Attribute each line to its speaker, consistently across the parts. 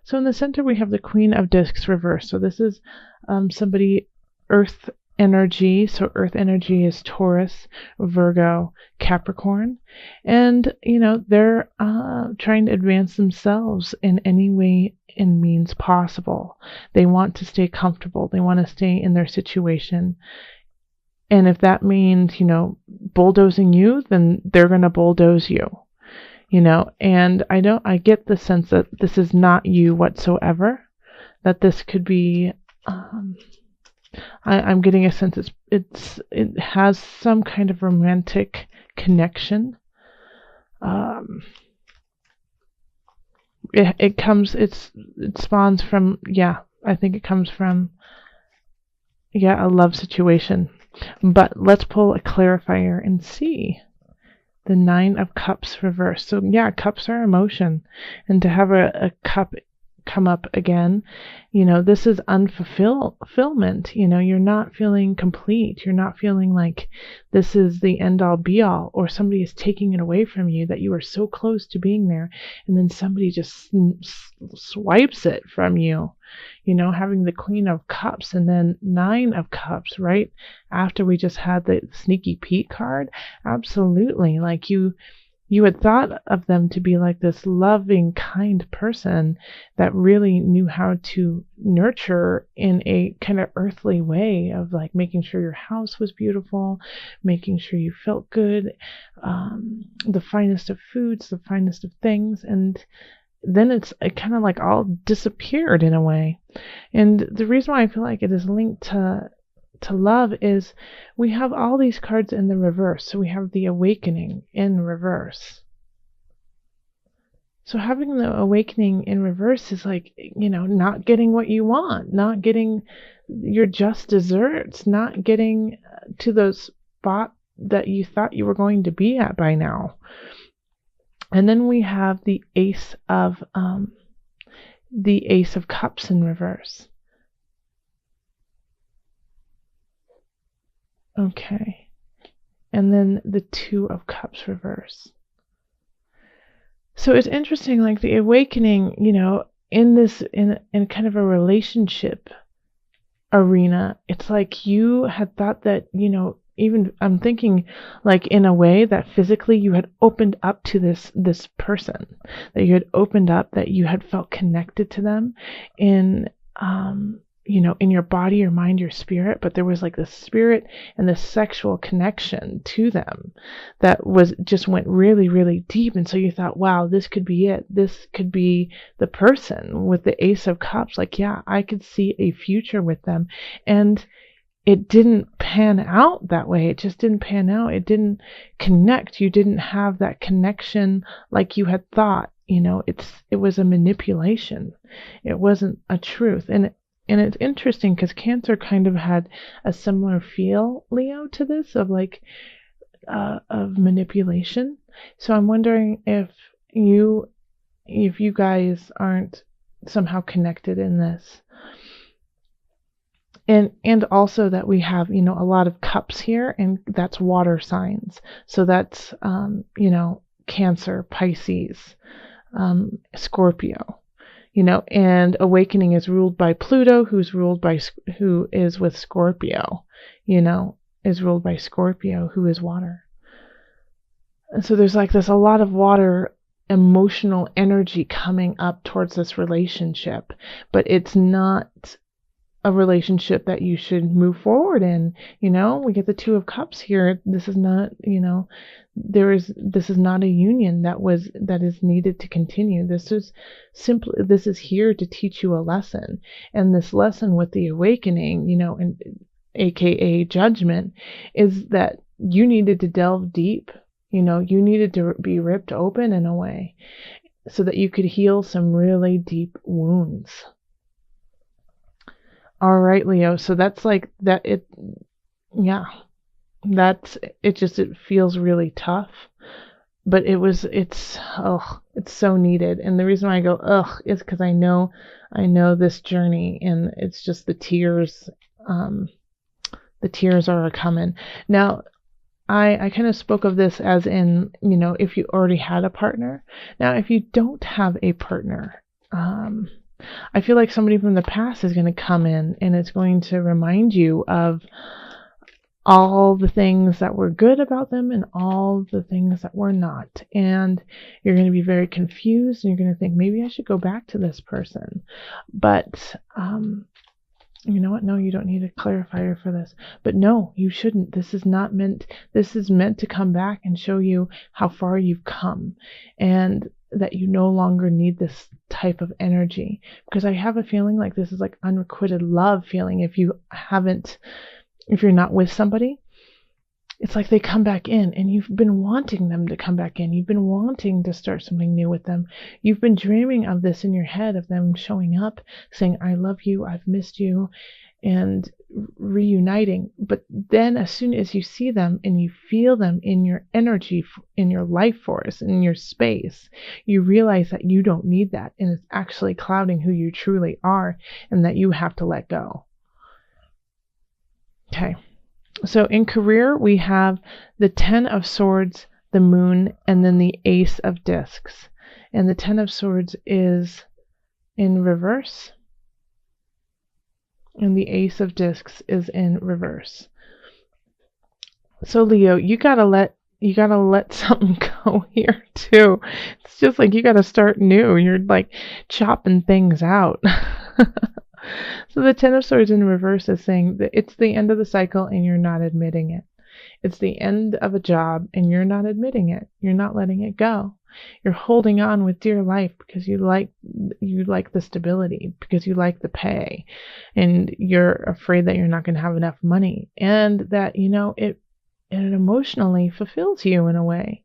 Speaker 1: So in the center, we have the Queen of Discs reversed. So this is somebody, Earth energy. So Earth energy is Taurus, Virgo, Capricorn. And, they're trying to advance themselves in any way and means possible. They want to stay comfortable. They want to stay in their situation. And if that means, bulldozing you, then they're going to bulldoze you. And I get the sense that this is not you whatsoever, that this could be, I'm getting a sense it has some kind of romantic connection. It spawns from, I think it comes from, a love situation. But let's pull a clarifier and see. The 9 of Cups reversed. So cups are emotion. And to have a cup come up again, this is unfulfillment. You're not feeling complete. You're not feeling like this is the end all be all, or somebody is taking it away from you, that you are so close to being there, and then somebody just swipes it from you. Having the Queen of Cups and then 9 of Cups right after we just had the Sneaky Pete card. Absolutely. Like you had thought of them to be like this loving, kind person that really knew how to nurture in a kind of earthly way of like making sure your house was beautiful, making sure you felt good, the finest of foods, the finest of things. And then it kind of like all disappeared in a way. And the reason why I feel like it is linked to love is we have all these cards in the reverse. So we have the Awakening in reverse. So having the Awakening in reverse is like, not getting what you want, not getting your just desserts, not getting to those spot that you thought you were going to be at by now. And then we have the Ace of Cups in reverse. Okay. And then the 2 of Cups reverse. So it's interesting, like the Awakening, in kind of a relationship arena, it's like you had thought that, even I'm thinking like in a way that physically you had opened up to this person, that you had opened up, that you had felt connected to them in in your body, your mind, your spirit, but there was like the spirit and the sexual connection to them that just went really, really deep. And so you thought, wow, this could be it. This could be the person with the Ace of Cups. Like, I could see a future with them. And it didn't pan out that way. It just didn't pan out. It didn't connect. You didn't have that connection like you had thought. It was a manipulation. It wasn't a truth. And it's interesting because Cancer kind of had a similar feel, Leo, to this of like of manipulation. So I'm wondering if you guys aren't somehow connected in this. And also that we have, a lot of cups here, and that's water signs. So that's, Cancer, Pisces, Scorpio. And Awakening is ruled by Pluto, who is with Scorpio, is ruled by Scorpio, who is water. And so there's like this, a lot of water emotional energy coming up towards this relationship, but it's not a relationship that you should move forward in. We get the 2 of Cups here. This is not, this is not a union that is needed to continue. This is here to teach you a lesson. And this lesson with the Awakening, and AKA judgment, is that you needed to delve deep. You needed to be ripped open in a way so that you could heal some really deep wounds. All right, Leo. So that's like that. It feels really tough, but it's so needed. And the reason why I go is because I know this journey, and it's just the tears are coming. Now, I kind of spoke of this as in, if you already had a partner. Now, if you don't have a partner, I feel like somebody from the past is going to come in and it's going to remind you of all the things that were good about them and all the things that were not. And you're going to be very confused and you're going to think, maybe I should go back to this person. But, you know what? No, you don't need a clarifier for this. But no, you shouldn't. This is meant to come back and show you how far you've come and that you no longer need this type of energy. Because I have a feeling like this is like unrequited love feeling if you're not with somebody. It's like they come back in and you've been wanting them to come back in. You've been wanting to start something new with them. You've been dreaming of this in your head, of them showing up, saying, I love you, I've missed you, and reuniting. But then as soon as you see them and you feel them in your energy, in your life force, in your space, you realize that you don't need that. And it's actually clouding who you truly are and that you have to let go. Okay. So in career, we have the 10 of Swords, the Moon, and then the Ace of Discs. And the 10 of Swords is in reverse. And the Ace of Discs is in reverse. So Leo, you gotta let something go here too. It's just like you gotta start new. You're like chopping things out. So the 10 of Swords in reverse is saying that it's the end of the cycle and you're not admitting it. It's the end of a job and you're not admitting it. You're not letting it go. You're holding on with dear life because you like the stability, because you like the pay, and you're afraid that you're not going to have enough money, and that, it emotionally fulfills you in a way.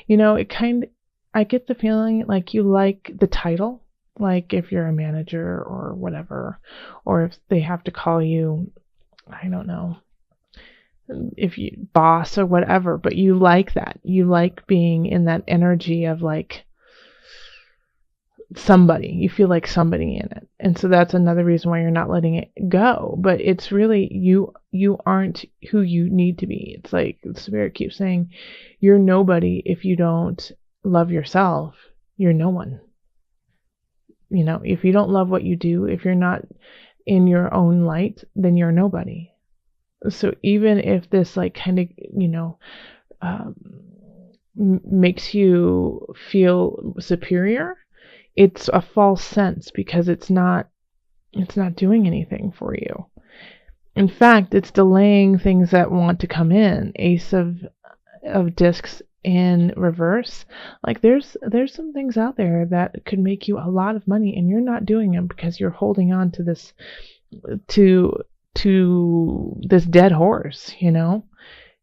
Speaker 1: I get the feeling like you like the title. Like if you're a manager or whatever, or if they have to call you, I don't know, if you boss or whatever, but you like that. You like being in that energy of like somebody. You feel like somebody in it. And so that's another reason why you're not letting it go. But it's really you aren't who you need to be. It's like Spirit keeps saying, you're nobody if you don't love yourself. You're no one. If you don't love what you do, if you're not in your own light, then you're nobody. So even if this like kind of, makes you feel superior, it's a false sense because it's not doing anything for you. In fact, it's delaying things that want to come in. Ace of Discs in reverse. Like there's some things out there that could make you a lot of money and you're not doing them because you're holding on to this this dead horse.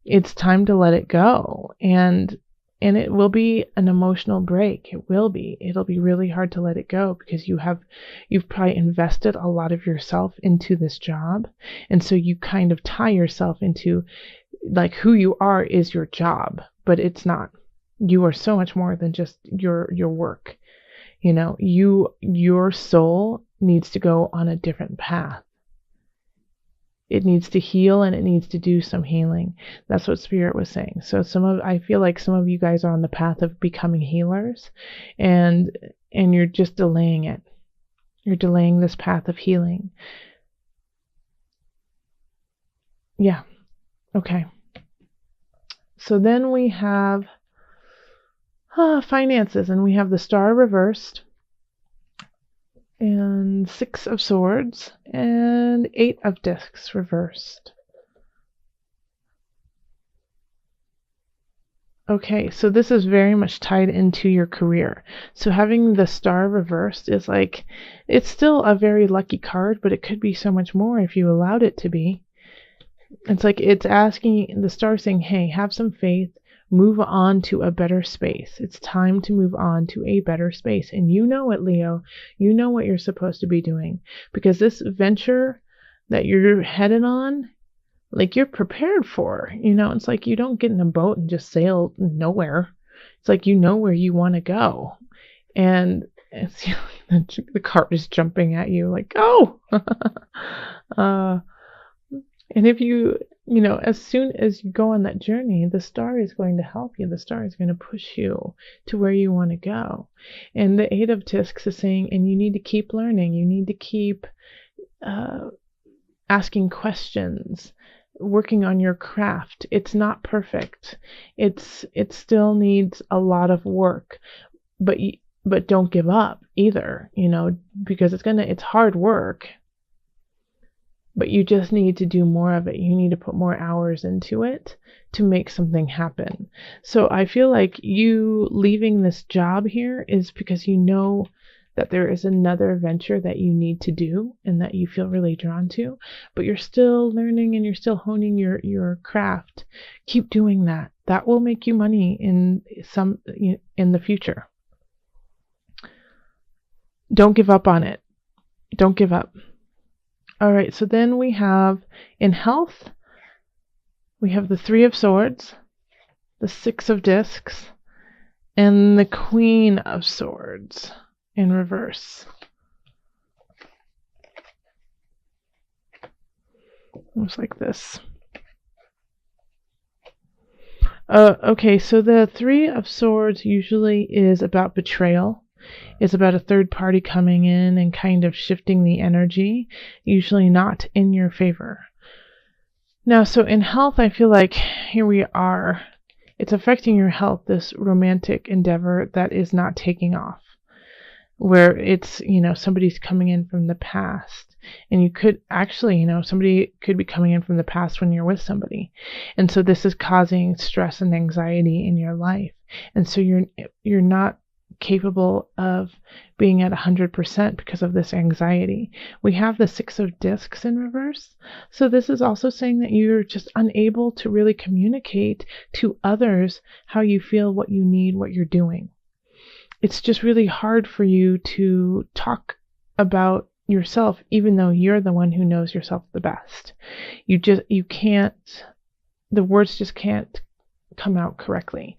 Speaker 1: It's time to let it go, and it will be an emotional break. It'll be really hard to let it go because you've probably invested a lot of yourself into this job, and so you kind of tie yourself into like who you are is your job. But it's not. You are so much more than just your work. Your soul needs to go on a different path. It needs to heal and it needs to do some healing. That's what Spirit was saying. So I feel like some of you guys are on the path of becoming healers, and you're just delaying it. You're delaying this path of healing. Yeah. Okay. So then we have finances, and we have the Star reversed, and 6 of Swords, and 8 of Discs reversed. Okay, so this is very much tied into your career. So having the Star reversed is like, it's still a very lucky card, but it could be so much more if you allowed it to be. It's like it's asking, the Star saying, hey, have some faith, move on to a better space. It's time to move on to a better space. And you know it, Leo. You know what you're supposed to be doing. Because this venture that you're headed on, like you're prepared for. It's like you don't get in a boat and just sail nowhere. It's like you know where you want to go. And it's, the card is jumping at you like, oh! And if you you know, as soon as you go on that journey, the star is going to help you. The star is going to push you to where you want to go. And the Eight of Discs is saying, and you need to keep learning. You need to keep asking questions, working on your craft. It's not perfect. It still needs a lot of work, but don't give up either, you know, because it's hard work. But you just need to do more of it. You need to put more hours into it to make something happen. So I feel like you leaving this job here is because you know that there is another venture that you need to do and that you feel really drawn to, but you're still learning and you're still honing your craft. Keep doing that. That will make you money in the future. Don't give up on it. Don't give up. All right, so then we have, in health, we have the Three of Swords, the Six of Discs, and the Queen of Swords in reverse. Looks like this. Okay, so the Three of Swords usually is about betrayal. It's about a third party coming in and kind of shifting the energy, usually not in your favor. Now, so in health, I feel like here we are. It's affecting your health, this romantic endeavor that is not taking off, where it's, you know, somebody's coming in from the past. And you could actually, you know, somebody could be coming in from the past when you're with somebody. And so this is causing stress and anxiety in your life. And so you're not capable of being at 100% because of this anxiety. We have the Six of Discs in reverse. So this is also saying that you're just unable to really communicate to others how you feel, what you need, what you're doing. It's just really hard for you to talk about yourself, even though you're the one who knows yourself the best. You can't, the words just can't come out correctly.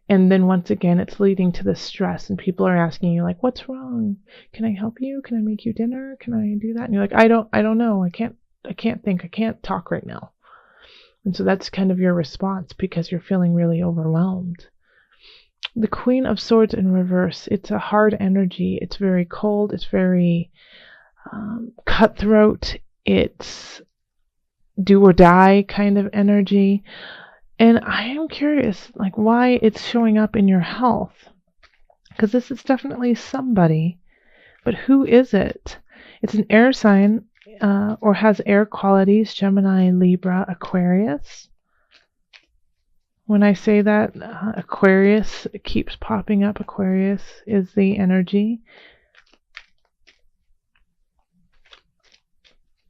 Speaker 1: And then once again, it's leading to the stress, and people are asking you, like, what's wrong? Can I help you? Can I make you dinner? Can I do that? And you're like, I don't know. I can't think. I can't talk right now. And so that's kind of your response because you're feeling really overwhelmed. The Queen of Swords in reverse, it's a hard energy. It's very cold. It's very cutthroat. It's do or die kind of energy. And I am curious, like, why it's showing up in your health. Because this is definitely somebody. But who is it? It's an air sign or has air qualities, Gemini, Libra, Aquarius. When I say that, Aquarius keeps popping up. Aquarius is the energy.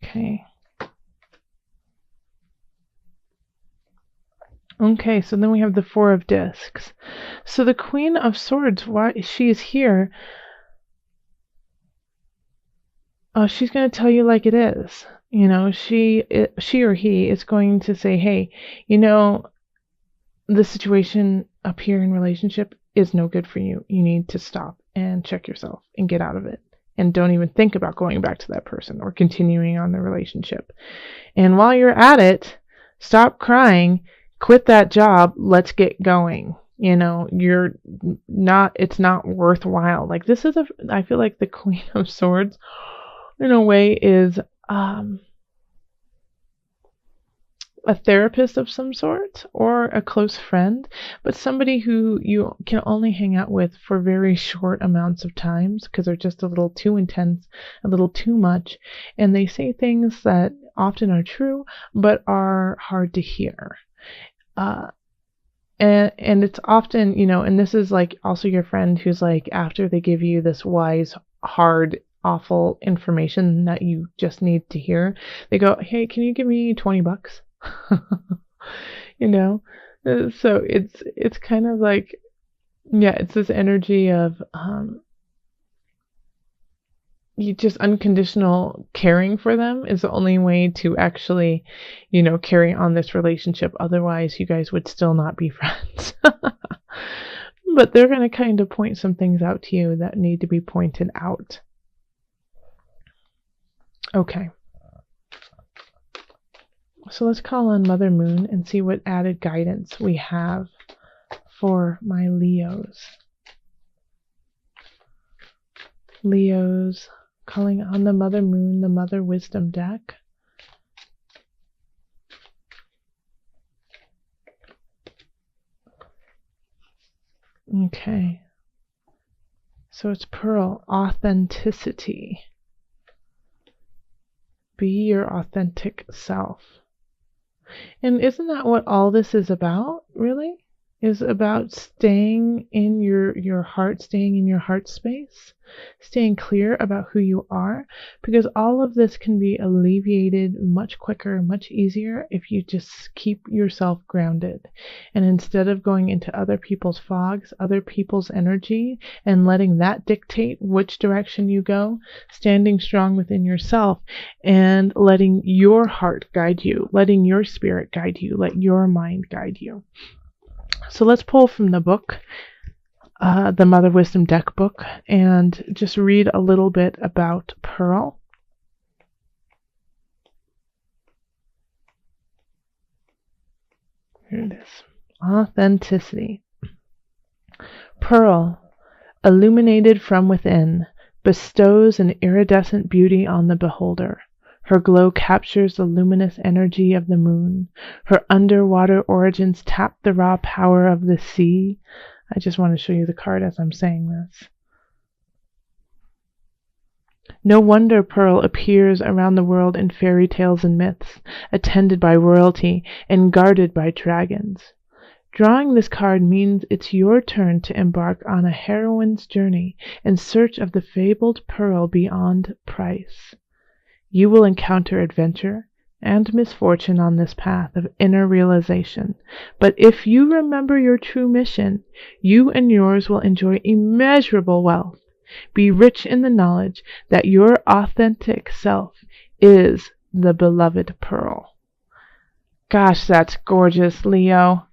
Speaker 1: Okay. Okay, so then we have the Four of Discs. So the Queen of Swords, why she is here, she's going to tell you like it is. You know, she or he is going to say, hey, you know, the situation up here in relationship is no good for you. You need to stop and check yourself and get out of it. And don't even think about going back to that person or continuing on the relationship. And while you're at it, stop crying. Quit that job. Let's get going. You know, it's not worthwhile. Like I feel like the Queen of Swords in a way is a therapist of some sort or a close friend, but somebody who you can only hang out with for very short amounts of times because they're just a little too intense, a little too much, and they say things that often are true but are hard to hear. And it's often, you know, and this is like also your friend who's like, after they give you this wise, hard, awful information that you just need to hear, they go, hey, can you give me $20? You know? So it's kind of like, yeah, it's this energy of you just unconditional caring for them is the only way to actually, you know, carry on this relationship. Otherwise, you guys would still not be friends. But they're going to kind of point some things out to you that need to be pointed out. Okay. So let's call on Mother Moon and see what added guidance we have for my Leos. Leos, calling on the Mother Moon, the Mother Wisdom deck. Okay. So it's Pearl, authenticity. Be your authentic self. And isn't that what all this is about, really? Is about staying in your heart, staying in your heart space, staying clear about who you are, because all of this can be alleviated much quicker, much easier if you just keep yourself grounded. And instead of going into other people's fogs, other people's energy, and letting that dictate which direction you go, standing strong within yourself and letting your heart guide you, letting your spirit guide you, let your mind guide you. So let's pull from the book, the Mother Wisdom deck book, and just read a little bit about Pearl. Here it is. Authenticity. Pearl, illuminated from within, bestows an iridescent beauty on the beholder. Her glow captures the luminous energy of the moon. Her underwater origins tap the raw power of the sea. I just want to show you the card as I'm saying this. No wonder Pearl appears around the world in fairy tales and myths, attended by royalty and guarded by dragons. Drawing this card means it's your turn to embark on a heroine's journey in search of the fabled pearl beyond price. You will encounter adventure and misfortune on this path of inner realization. But if you remember your true mission, you and yours will enjoy immeasurable wealth. Be rich in the knowledge that your authentic self is the beloved pearl. Gosh, that's gorgeous, Leo.